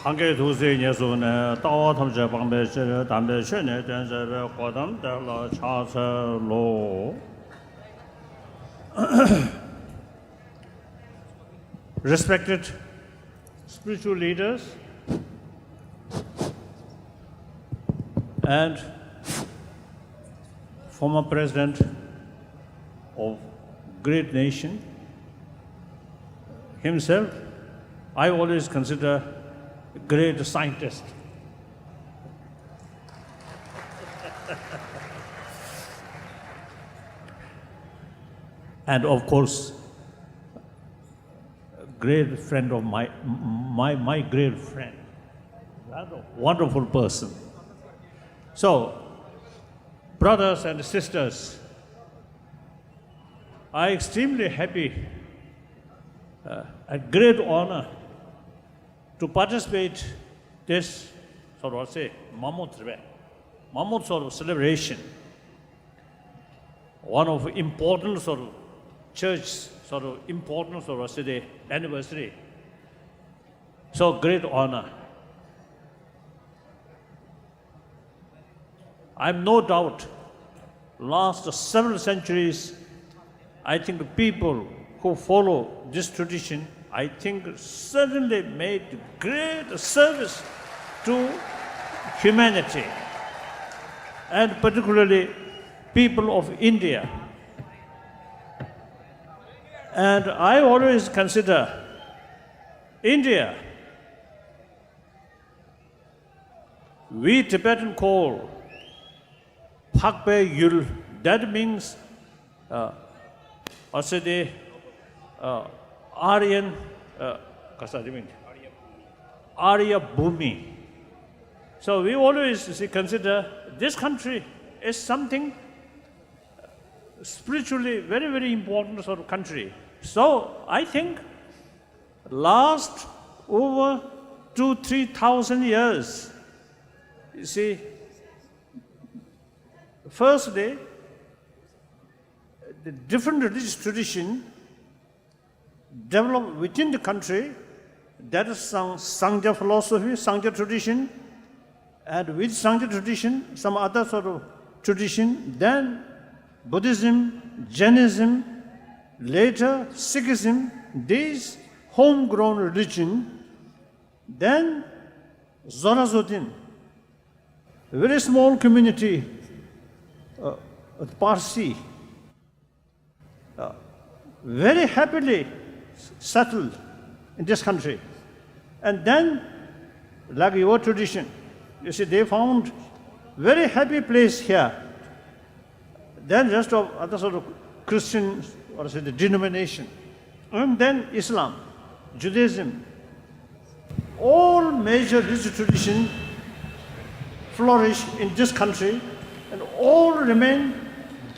한개 두세 예수네 따와탐제 방배실 담배신에 전세배 고담들러 차서로 respected spiritual leaders and former president of great nation himself, I always consider a great scientist. And of course, a great friend of my great friend, a wonderful person. So, brothers and sisters, I'm extremely happy, a great honor to participate this sort of mammoth sort of celebration, one of important sort of church sort of important sort of city anniversary. So great honor. I'm no doubt, last several centuries, I think the people who follow this tradition, I think certainly made great service to humanity, and particularly people of India. And I always consider India, we Tibetan call Pakpe Yul, that means Aryan, Arya Bhumi. So we always consider this country as something spiritually very, very important sort of country. So I think last over 2,000-3,000 years, you see, firstly, the different religious tradition developed within the country. That is some Sangha philosophy, Sangha tradition, and with Sangha tradition, some other sort of tradition, then Buddhism, Jainism, later Sikhism, these homegrown religion, then Zoroastrian, a very small community, Parsi, very happily settled in this country. And then, like your tradition, you see, they found very happy place here. Then rest of other sort of Christian, or say the denomination. And then Islam, Judaism, all major religious traditions flourish in this country, and all remain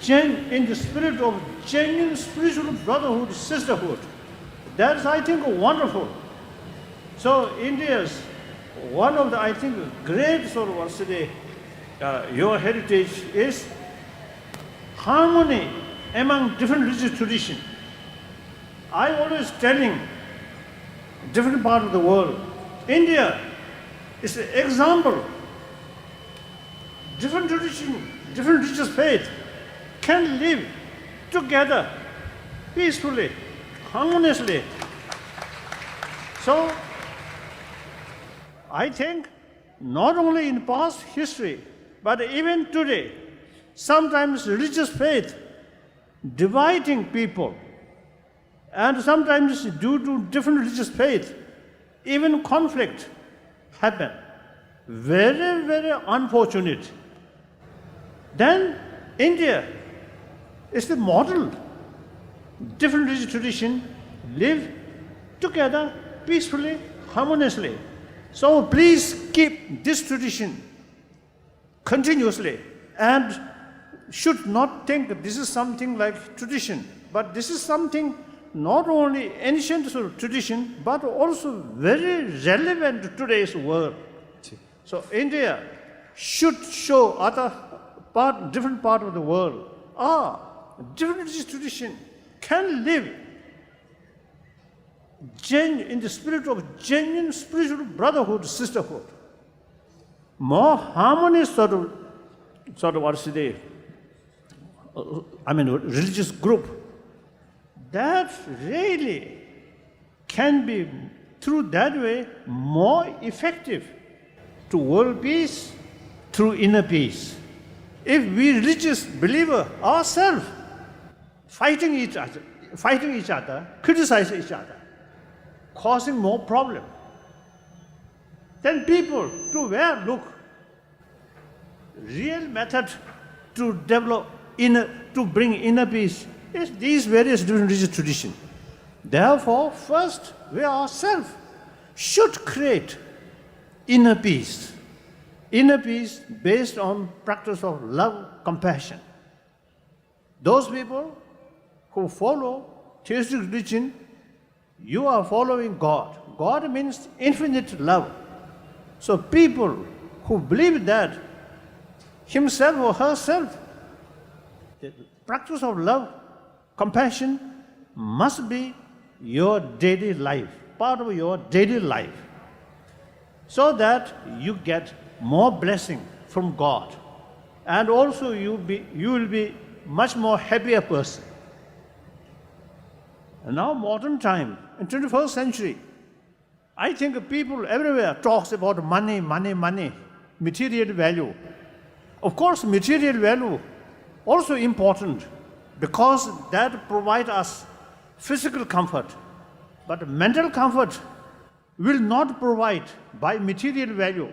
in the spirit of genuine spiritual brotherhood, sisterhood. That's, I think, wonderful. So India's one of the, I think, great sort of your heritage is harmony among different religious traditions. I always telling different part of the world, India is an example. Different tradition, different religious faith can live together peacefully, harmoniously. So I think not only in past history, but even today, sometimes religious faith dividing people, and sometimes due to different religious faith, even conflict happen. Very, very unfortunate. Then India is the model. Different religious traditions live together peacefully, harmoniously. So please keep this tradition continuously, and should not think that this is something like tradition, but this is something not only ancient sort of tradition, but also very relevant to today's world. So India should show other different part of the world, different religious tradition can live in the spirit of genuine spiritual brotherhood, sisterhood, more harmonious sort of what is it? Religious group, that really can be, through that way, more effective to world peace, through inner peace. If we religious believer ourselves fighting each other, criticizing each other, causing more problem, then people to where look? Real method to develop to bring inner peace is these various different religious traditions. Therefore, first we ourselves should create inner peace based on practice of love, compassion. Those people who follow theistic religion, you are following God. God means infinite love. So people who believe that himself or herself, the practice of love, compassion must be your daily life, part of your daily life, so that you get more blessing from God, and also you will be much more happier person. And now modern time, in 21st century, I think people everywhere talks about money, material value. Of course, material value also important because that provides us physical comfort. But mental comfort will not provide by material value.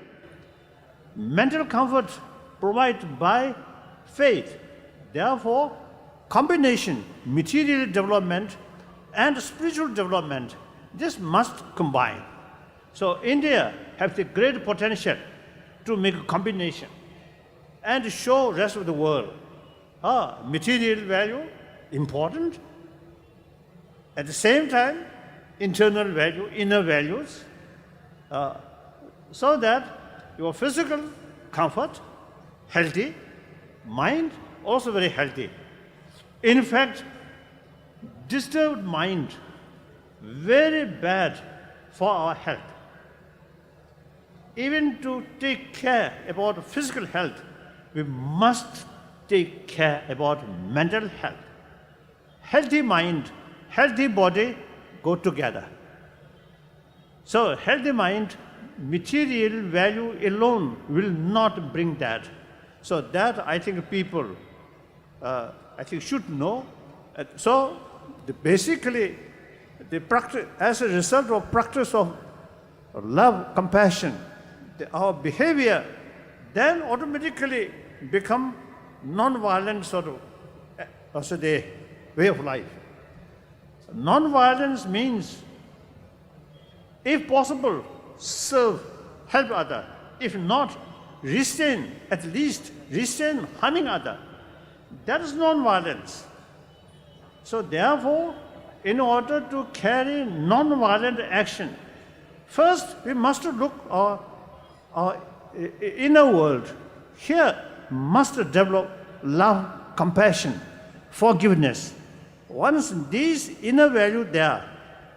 Mental comfort provided by faith. Therefore, combination, material development and spiritual development, this must combine. So India has the great potential to make a combination and show rest of the world. Material value, important. At the same time, internal value, inner values, so that your physical comfort, healthy, mind also very healthy. In fact, disturbed mind, very bad for our health. Even to take care about physical health, we must take care about mental health. Healthy mind, healthy body go together. So healthy mind, material value alone will not bring that. So that I think people should know. So basically, the practice, as a result of practice of love, compassion, our behavior then automatically become non-violent sort of the way of life. Non-violence means, if possible, serve, help other. If not, restrain, at least restrain harming other. That is non-violence. So therefore, in order to carry non-violent action, first we must look our inner world. Here must develop love, compassion, forgiveness. Once these inner value there,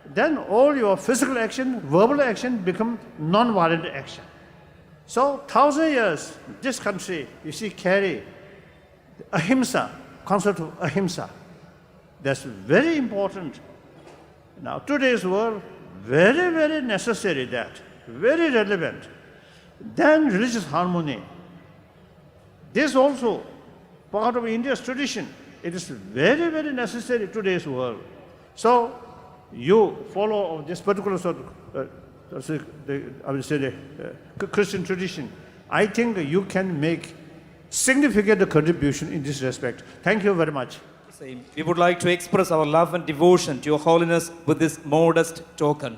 then all your physical action, verbal action become non-violent action. So 1,000 years, this country, you see, carry ahimsa, concept of ahimsa. That's very important. Now today's world, very, very necessary that, very relevant. Then religious harmony. This also part of India's tradition. It is very, very necessary today's world. So you follow this particular sort of, Christian tradition. I think you can make significant contribution in this respect. Thank you very much. We would like to express our love and devotion to Your Holiness with this modest token.